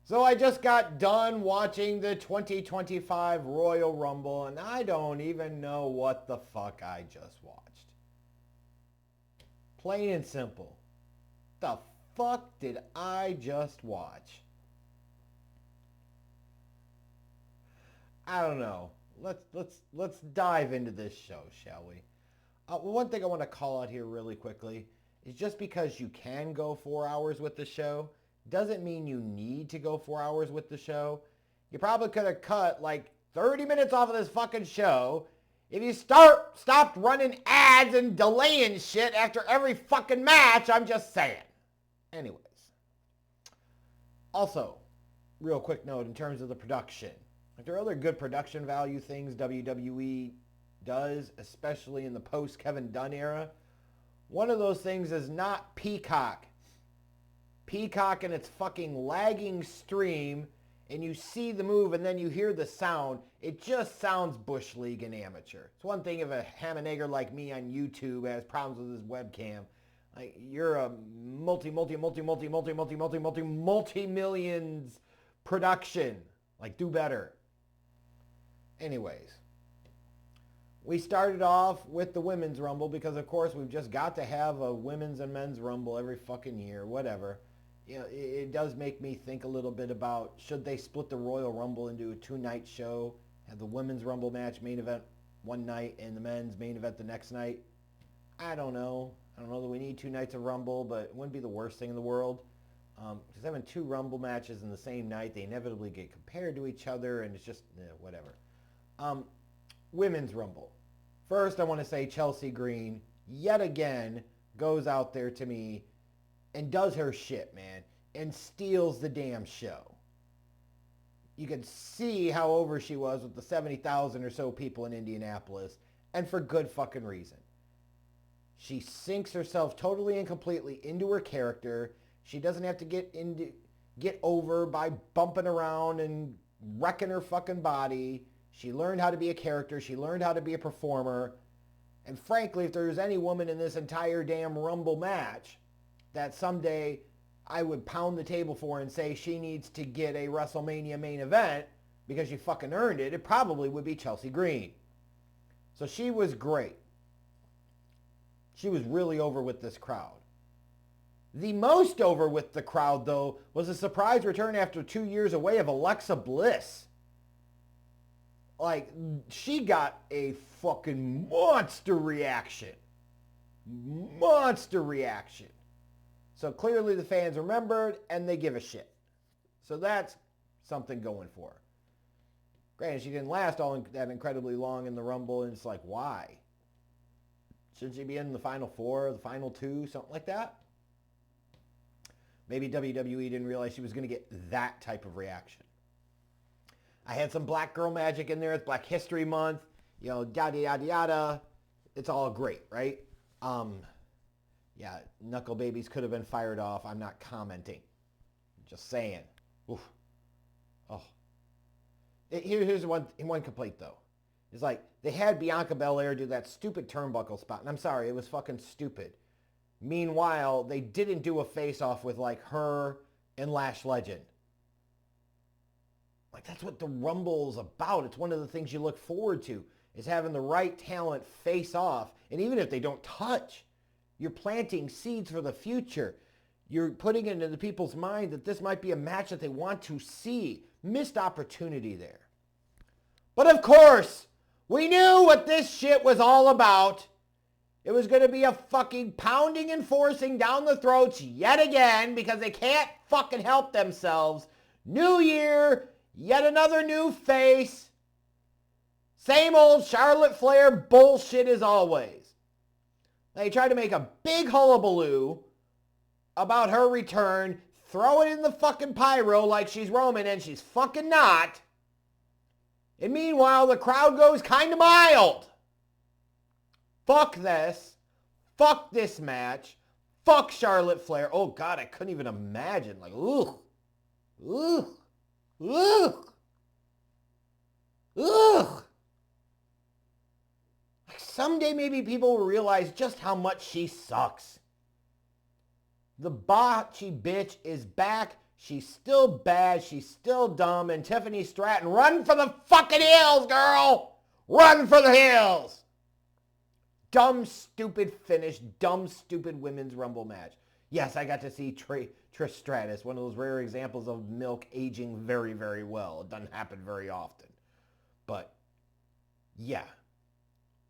So I just got done watching the 2025 Royal Rumble, and I don't even know what the fuck I just watched. Plain and simple. The fuck did I just watch? I don't know. Let's dive into this show, shall we? One thing I want to call out here really quickly is just because you can go 4 hours with the show doesn't mean you need to go 4 hours with the show. You probably could have cut like 30 minutes off of this fucking show if you stopped running ads and delaying shit after every fucking match. I'm just saying. Anyways. Also, real quick note in terms of the production. Like there are other good production value things WWE does, especially in the post-Kevin Dunn era. One of those things is not Peacock. Peacock and its fucking lagging stream, and you see the move and then you hear the sound. It just sounds Bush League and amateur. It's one thing if a ham-and-egger like me on YouTube has problems with his webcam. Like you're a multi-millions production. Like do better. Anyways, we started off with the Women's Rumble because, of course, we've just got to have a Women's and Men's Rumble every fucking year, whatever. You know, it does make me think a little bit about should they split the Royal Rumble into a 2-night show, have the Women's Rumble match main event one night and the Men's main event the next night. I don't know. I don't know that we need 2 nights of Rumble, but it wouldn't be the worst thing in the world. Because having 2 Rumble matches in the same night, they inevitably get compared to each other, and it's just whatever. Women's Rumble. First, I want to say Chelsea Green, yet again, goes out there to me and does her shit, man, and steals the damn show. You could see how over she was with the 70,000 or so people in Indianapolis, and for good fucking reason. She sinks herself totally and completely into her character. She doesn't have to get over by bumping around and wrecking her fucking body. She learned how to be a character. She learned how to be a performer. And frankly, if there's any woman in this entire damn Rumble match that someday I would pound the table for and say she needs to get a WrestleMania main event because she fucking earned it, it probably would be Chelsea Green. So she was great. She was really over with this crowd. The most over with the crowd, though, was a surprise return after 2 years away of Alexa Bliss. Like, she got a fucking monster reaction. Monster reaction. So clearly the fans remembered and they give a shit. So that's something going for her. Granted, she didn't last all that incredibly long in the Rumble, and it's like, why? Shouldn't she be in the Final 4, the Final 2, something like that? Maybe WWE didn't realize she was going to get that type of reaction. I had some Black Girl Magic in there. It's Black History Month. You know, yada, yada, yada. It's all great, right? Yeah, Knuckle Babies could have been fired off. I'm not commenting. Just saying. Oof. Oh. Here's one complaint, though. It's like, they had Bianca Belair do that stupid turnbuckle spot. And I'm sorry, it was fucking stupid. Meanwhile, they didn't do a face-off with, like, her and Lash Legend. Like, that's what the Rumble's about. It's one of the things you look forward to, is having the right talent face off. And even if they don't touch, you're planting seeds for the future. You're putting it into people's mind that this might be a match that they want to see. Missed opportunity there. But of course, we knew what this shit was all about. It was going to be a fucking pounding and forcing down the throats yet again because they can't fucking help themselves. New year, yet another new face. Same old Charlotte Flair bullshit as always. They tried to make a big hullabaloo about her return, throw it in the fucking pyro like she's Roman, and she's fucking not. And meanwhile, the crowd goes kind of mild. Fuck this. Fuck this match. Fuck Charlotte Flair. Oh, God, I couldn't even imagine. Like, ugh. Ugh. Ugh. Ugh. Like, someday maybe people will realize just how much she sucks. The botchy bitch is back. She's still bad. She's still dumb. And Tiffany Stratton, run for the fucking hills, girl. Run for the hills. Dumb, stupid finish. Dumb, stupid women's Rumble match. Yes, I got to see Trish Stratus, one of those rare examples of milk aging very, very well. It doesn't happen very often. But, yeah.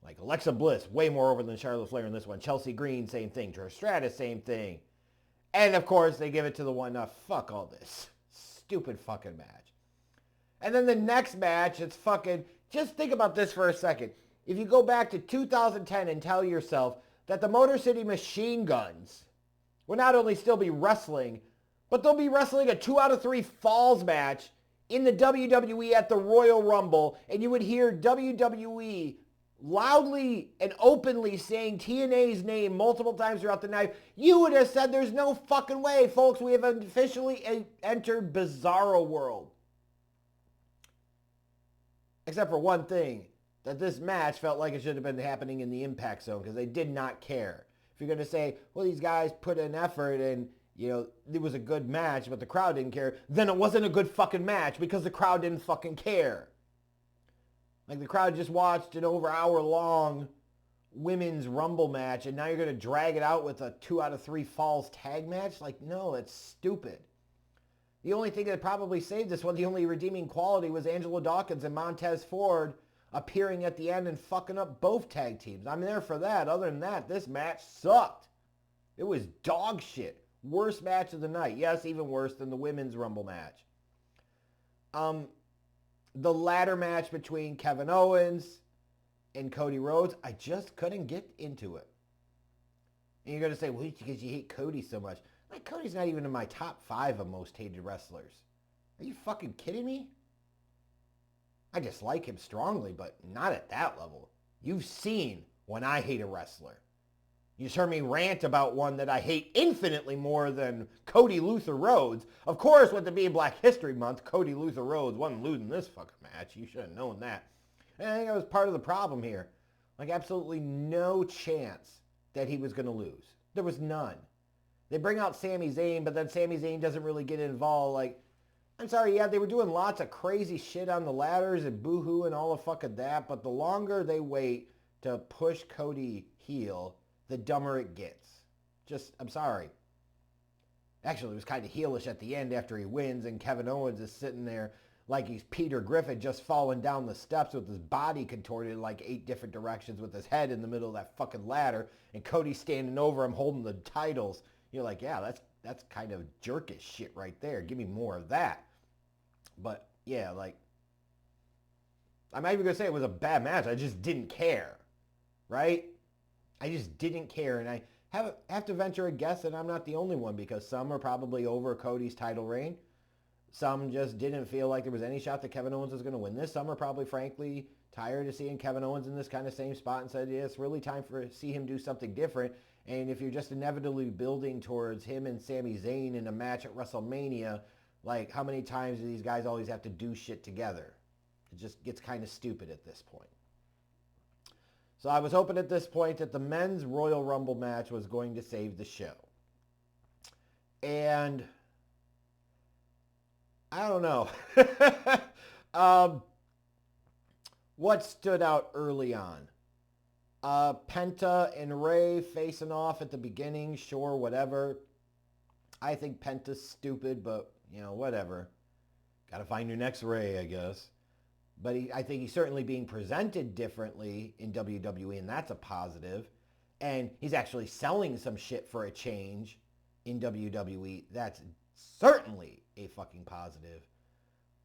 Like Alexa Bliss, way more over than Charlotte Flair in this one. Chelsea Green, same thing. Trish Stratus, same thing. And, of course, they give it to the one, fuck all this. Stupid fucking match. And then the next match, it's fucking, just think about this for a second. If you go back to 2010 and tell yourself that the Motor City Machine Guns will not only still be wrestling, but they'll be wrestling a 2 out of 3 falls match in the WWE at the Royal Rumble, and you would hear WWE loudly and openly saying TNA's name multiple times throughout the night, you would have said there's no fucking way, folks. We have officially entered Bizarro World. Except for one thing, that this match felt like it should have been happening in the Impact Zone because they did not care. If you're going to say, well, these guys put in effort and, it was a good match, but the crowd didn't care, then it wasn't a good fucking match because the crowd didn't fucking care. Like the crowd just watched an over hour-long women's Rumble match, and now you're going to drag it out with a 2 out of 3 falls tag match? Like, no, it's stupid. The only thing that probably saved this one, the only redeeming quality, was Angelo Dawkins and Montez Ford appearing at the end and fucking up both tag teams. I'm there for that. Other than that, this match sucked. It was dog shit. Worst match of the night. Yes, even worse than the women's Rumble match. The ladder match between Kevin Owens and Cody Rhodes, I just couldn't get into it. And you're going to say, well, because you hate Cody so much. Like, Cody's not even in my top 5 of most hated wrestlers. Are you fucking kidding me? I dislike him strongly, but not at that level. You've seen when I hate a wrestler. You just heard me rant about one that I hate infinitely more than Cody Luther Rhodes. Of course, with it being Black History Month, Cody Luther Rhodes wasn't losing this fucking match. You should have known that. And I think that was part of the problem here. Like, absolutely no chance that he was going to lose. There was none. They bring out Sami Zayn, but then Sami Zayn doesn't really get involved. Like, I'm sorry, yeah, they were doing lots of crazy shit on the ladders and boohoo and all the fucking that, but the longer they wait to push Cody heel, the dumber it gets. Just, I'm sorry. Actually, it was kind of heelish at the end after he wins, and Kevin Owens is sitting there like he's Peter Griffin just falling down the steps with his body contorted in like 8 different directions with his head in the middle of that fucking ladder, and Cody's standing over him holding the titles. You're like, yeah, that's kind of jerkish shit right there. Give me more of that. But, yeah, like, I'm not even going to say it was a bad match. I just didn't care, right? I just didn't care, and I have to venture a guess that I'm not the only one because some are probably over Cody's title reign. Some just didn't feel like there was any shot that Kevin Owens was going to win this. Some are probably, frankly, tired of seeing Kevin Owens in this kind of same spot and said, yeah, it's really time to see him do something different. And if you're just inevitably building towards him and Sami Zayn in a match at WrestleMania, like, how many times do these guys always have to do shit together? It just gets kind of stupid at this point. So I was hoping at this point that the men's Royal Rumble match was going to save the show. And I don't know. What stood out early on? Penta and Rey facing off at the beginning, sure, whatever. I think Penta's stupid, but, whatever. Got to find your next Rey, I guess. But I think he's certainly being presented differently in WWE, and that's a positive. And he's actually selling some shit for a change in WWE. That's certainly a fucking positive.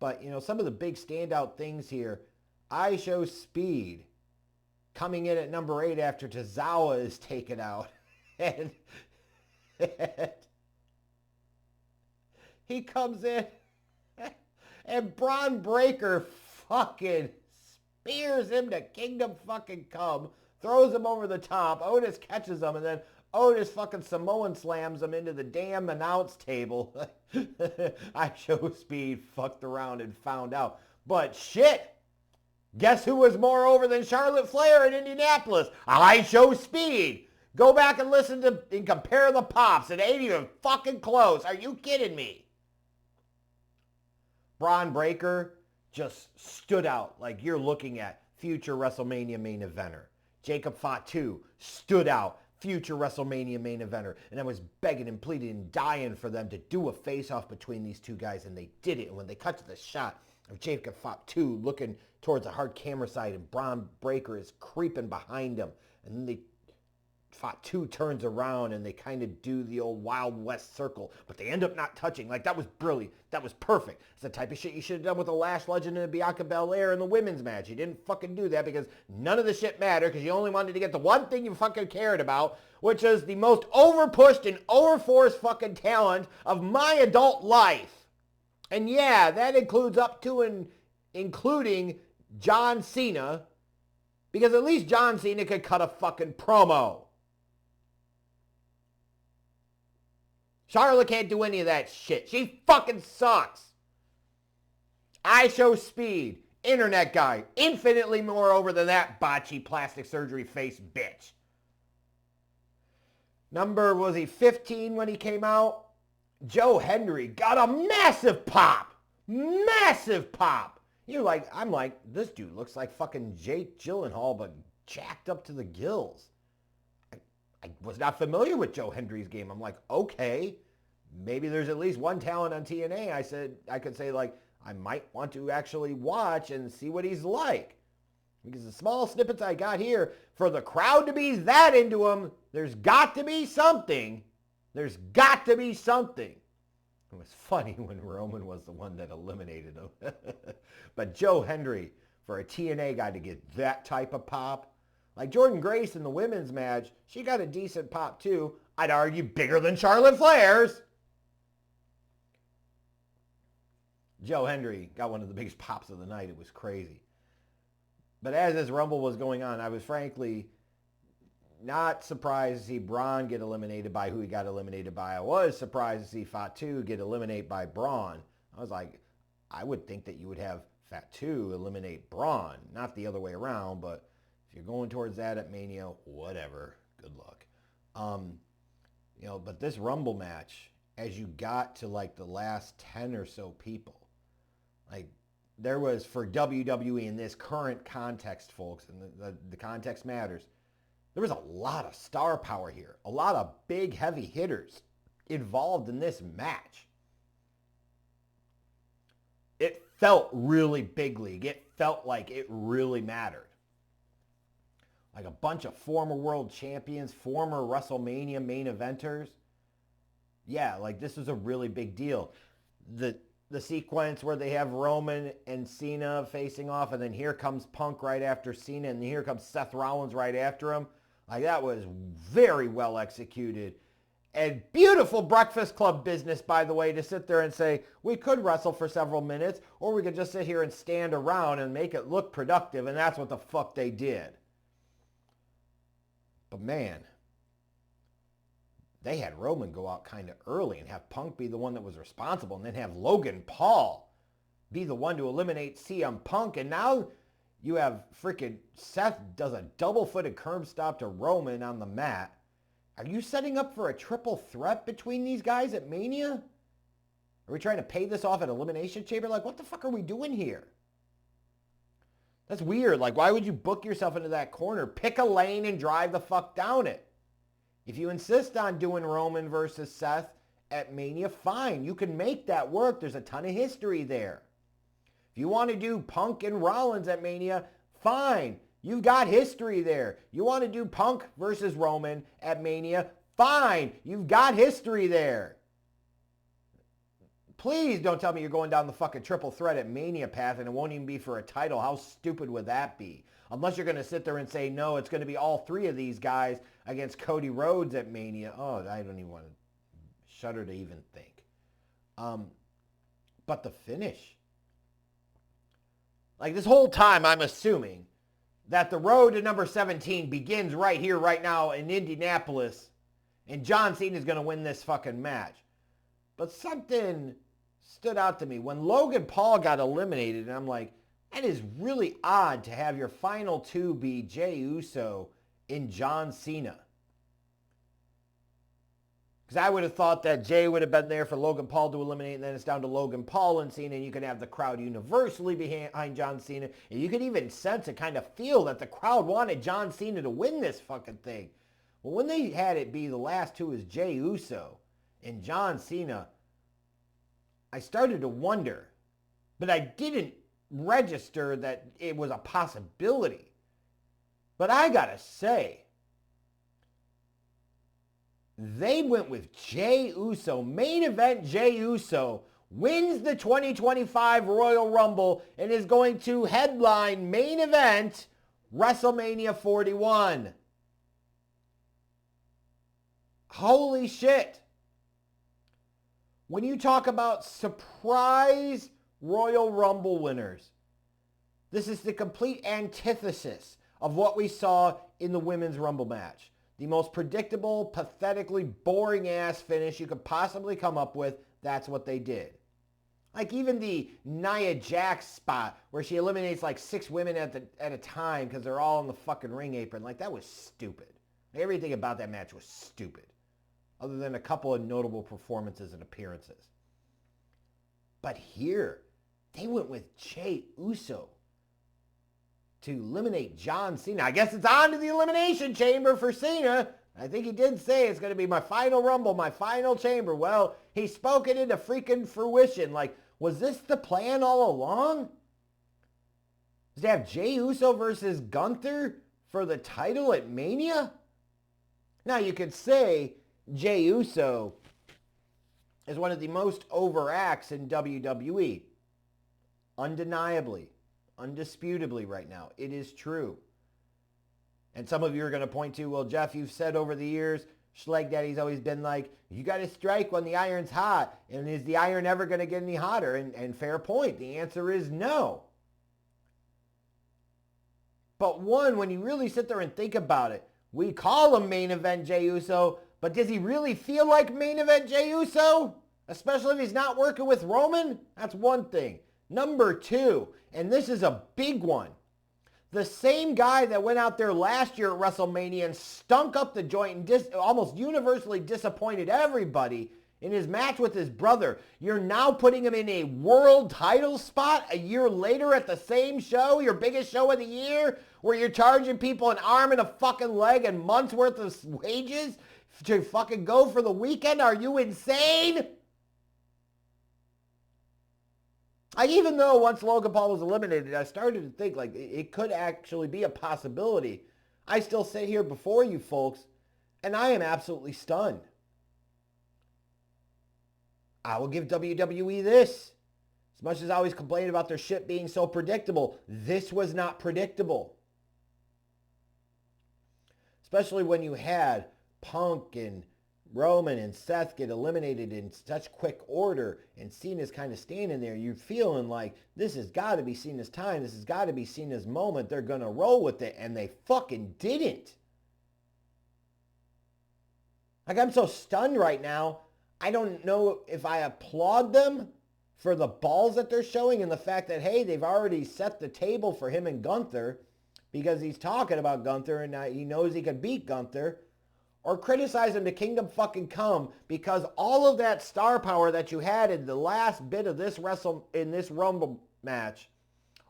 But, some of the big standout things here, I Show Speed coming in at number 8 after Tozawa is taken out. And he comes in and Braun Breaker fucking spears him to Kingdom fucking Come, throws him over the top. Otis catches him, and then Otis fucking Samoan slams him into the damn announce table. I Show Speed fucked around and found out. But shit, guess who was more over than Charlotte Flair in Indianapolis? I Show Speed. Go back and listen to and compare the pops. It ain't even fucking close. Are you kidding me? Braun Breaker just stood out like you're looking at future WrestleMania main eventer. Jacob Fatu stood out, future WrestleMania main eventer. And I was begging and pleading and dying for them to do a face-off between these two guys, and they did it. And when they cut to the shot of Jacob Fatu looking towards the hard camera side, and Braun Breaker is creeping behind him, and then Fatu turns around and they kind of do the old Wild West circle, but they end up not touching. Like, that was brilliant. That was perfect. It's the type of shit you should have done with the Lash Legend and Bianca Belair in the women's match. You didn't fucking do that because none of the shit mattered, because you only wanted to get the one thing you fucking cared about, which is the most overpushed and overforced fucking talent of my adult life. And yeah, that includes up to and including John Cena, because at least John Cena could cut a fucking promo. Charlotte can't do any of that shit. She fucking sucks. I show speed. Internet guy. Infinitely more over than that botchy plastic surgery face bitch. Number, was he 15 when he came out? Joe Hendry got a massive pop. Massive pop. I'm like, this dude looks like fucking Jake Gyllenhaal, but jacked up to the gills. I was not familiar with Joe Hendry's game. I'm like, okay, maybe there's at least one talent on TNA. I could say, like, I might want to actually watch and see what he's like. Because the small snippets I got here, for the crowd to be that into him, there's got to be something. There's got to be something. It was funny when Roman was the one that eliminated him. But Joe Hendry, for a TNA guy to get that type of pop, like Jordan Grace in the women's match, she got a decent pop too. I'd argue bigger than Charlotte Flair's. Joe Hendry got one of the biggest pops of the night. It was crazy. But as this Rumble was going on, I was frankly not surprised to see Braun get eliminated by who he got eliminated by. I was surprised to see Fatu get eliminated by Braun. I was like, I would think that you would have Fatu eliminate Braun, not the other way around, but if you're going towards that at Mania, whatever. Good luck. But this Rumble match, as you got to like the last 10 or so people, like there was, for WWE in this current context, folks, and the context matters, there was a lot of star power here. A lot of big, heavy hitters involved in this match. It felt really big league. It felt like it really mattered. Like a bunch of former world champions, former WrestleMania main eventers. Yeah, like this was a really big deal. The sequence where they have Roman and Cena facing off, and then here comes Punk right after Cena, and here comes Seth Rollins right after him. Like, that was very well executed. And beautiful Breakfast Club business, by the way, to sit there and say, we could wrestle for several minutes, or we could just sit here and stand around and make it look productive, and that's what the fuck they did. But man, they had Roman go out kind of early and have Punk be the one that was responsible, and then have Logan Paul be the one to eliminate CM Punk, and now you have freaking Seth does a double-footed curb stop to Roman on the mat. Are you setting up for a triple threat between these guys at Mania? Are we trying to pay this off at Elimination Chamber? Like, what the fuck are we doing here? That's weird. Like, why would you book yourself into that corner? Pick a lane and drive the fuck down it. If you insist on doing Roman versus Seth at Mania, fine. You can make that work. There's a ton of history there. If you want to do Punk and Rollins at Mania, fine. You've got history there. You want to do Punk versus Roman at Mania, fine. You've got history there. Please don't tell me you're going down the fucking triple threat at Mania path and it won't even be for a title. How stupid would that be? Unless you're going to sit there and say, no, it's going to be all three of these guys against Cody Rhodes at Mania. Oh, I don't even want to shudder to even think. But the finish. Like, this whole time I'm assuming that the road to number 17 begins right here, right now in Indianapolis, and John Cena is going to win this fucking match. But something stood out to me. When Logan Paul got eliminated, and I'm like, that is really odd to have your final two be Jey Uso and John Cena. Because I would have thought that Jey would have been there for Logan Paul to eliminate, and then it's down to Logan Paul and Cena, and you could have the crowd universally behind John Cena. And you could even sense and kind of feel that the crowd wanted John Cena to win this fucking thing. Well, when they had it be the last two is Jey Uso and John Cena, I started to wonder, but I didn't register that it was a possibility. But I gotta say, they went with Jey Uso. Main event Jey Uso wins the 2025 Royal Rumble and is going to headline main event WrestleMania 41. Holy shit. When you talk about surprise Royal Rumble winners, this is the complete antithesis of what we saw in the Women's Rumble match. The most predictable, pathetically boring ass finish you could possibly come up with, that's what they did. Like even the Nia Jax spot where she eliminates like 6 women at a time because they're all in the fucking ring apron. Like that was stupid. Everything about that match was stupid. Other than a couple of notable performances and appearances. But here, they went with Jey Uso to eliminate John Cena. I guess it's on to the Elimination Chamber for Cena. I think he did say it's going to be my final Rumble, my final chamber. Well, he spoke it into freaking fruition. Like, was this the plan all along? Was to have Jey Uso versus Gunther for the title at Mania? Now, you could say Jey Uso is one of the most over acts in WWE. Undeniably. Undisputably right now. It is true. And some of you are going to point to, well, Jeff, you've said over the years, Schleg Daddy's always been like, you got to strike when the iron's hot. And is the iron ever going to get any hotter? And fair point. The answer is no. But one, when you really sit there and think about it, we call him main event Jey Uso, but does he really feel like main event Jey Uso? Especially if he's not working with Roman? That's one thing. Number two, and this is a big one, the same guy that went out there last year at WrestleMania and stunk up the joint and almost universally disappointed everybody in his match with his brother. You're now putting him in a world title spot a year later at the same show, your biggest show of the year, where you're charging people an arm and a fucking leg and months worth of wages to fucking go for the weekend? Are you insane? Even though once Logan Paul was eliminated, I started to think like it could actually be a possibility. I still sit here before you folks, and I am absolutely stunned. I will give WWE this. As much as I always complain about their shit being so predictable, this was not predictable. Especially when you had Punk and Roman and Seth get eliminated in such quick order, and Cena's kind of standing there. You're feeling like this has got to be Cena's time. This has got to be Cena's moment. They're going to roll with it, and they fucking didn't. Like, I'm so stunned right now. I don't know if I applaud them for the balls that they're showing and the fact that, hey, they've already set the table for him and Gunther because he's talking about Gunther and he knows he can beat Gunther. Or criticize him to kingdom fucking come because all of that star power that you had in the last bit of this Rumble match,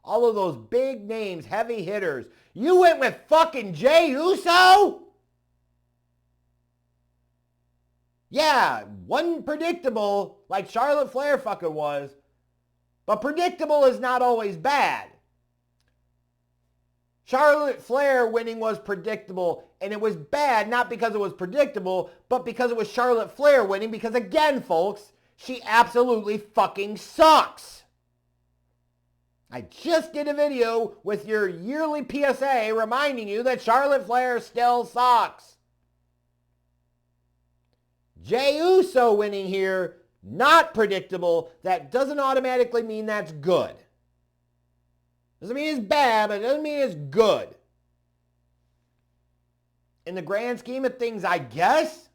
all of those big names, heavy hitters, you went with fucking Jey Uso? Yeah, wasn't predictable like Charlotte Flair fucking was, but predictable is not always bad. Charlotte Flair winning was predictable, and it was bad not because it was predictable, but because it was Charlotte Flair winning, because again, folks, she absolutely fucking sucks. I just did a video with your yearly PSA reminding you that Charlotte Flair still sucks. Jey Uso winning here, not predictable. That doesn't automatically mean that's good. Doesn't mean it's bad, but it doesn't mean it's good. In the grand scheme of things, I guess.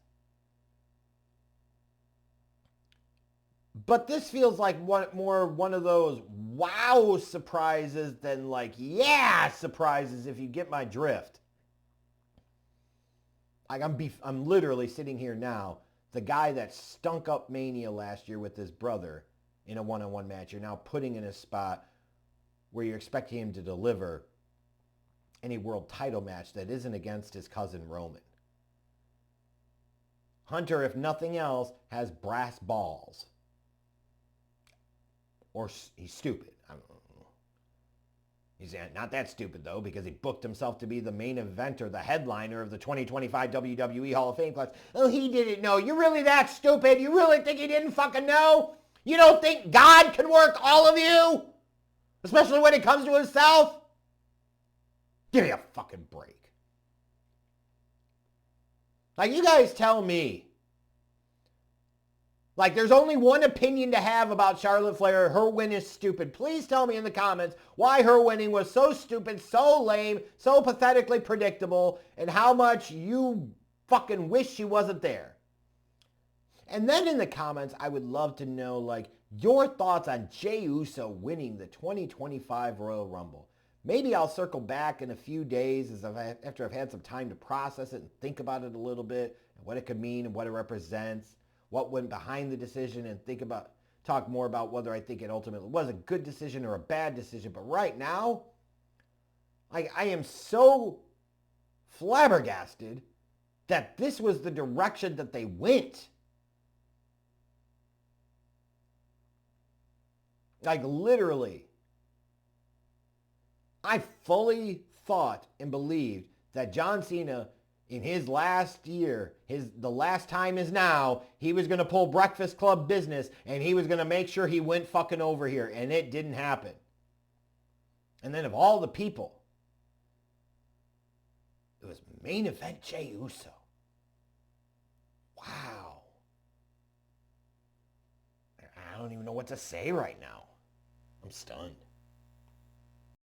But this feels like one of those wow surprises than like yeah surprises, if you get my drift. Like I'm literally sitting here now the guy that stunk up Mania last year with his brother in a one-on-one match, you're now putting in a spot where you're expecting him to deliver any world title match that isn't against his cousin Roman. Hunter, if nothing else, has brass balls. Or he's stupid. I don't know. He's not that stupid, though, because he booked himself to be the main eventer, the headliner of the 2025 WWE Hall of Fame class. Oh, he didn't know. You're really that stupid? You really think he didn't fucking know? You don't think God can work all of you? Especially when it comes to himself? Give me a fucking break. Like, you guys tell me. Like, there's only one opinion to have about Charlotte Flair. Her win is stupid. Please tell me in the comments why her winning was so stupid, so lame, so pathetically predictable, and how much you fucking wish she wasn't there. And then in the comments, I would love to know, like, your thoughts on Jey Uso winning the 2025 Royal Rumble. Maybe I'll circle back in a few days after I've had some time to process it and think about it a little bit, and what it could mean and what it represents. What went behind the decision, and talk more about whether I think it ultimately was a good decision or a bad decision. But right now, I am so flabbergasted that this was the direction that they went. Like, literally, I fully thought and believed that John Cena, in his last year, the last time is now, he was going to pull Breakfast Club business and he was going to make sure he went fucking over here, and it didn't happen. And then of all the people, it was main event Jey Uso. Wow. I don't even know what to say right now. I'm stunned.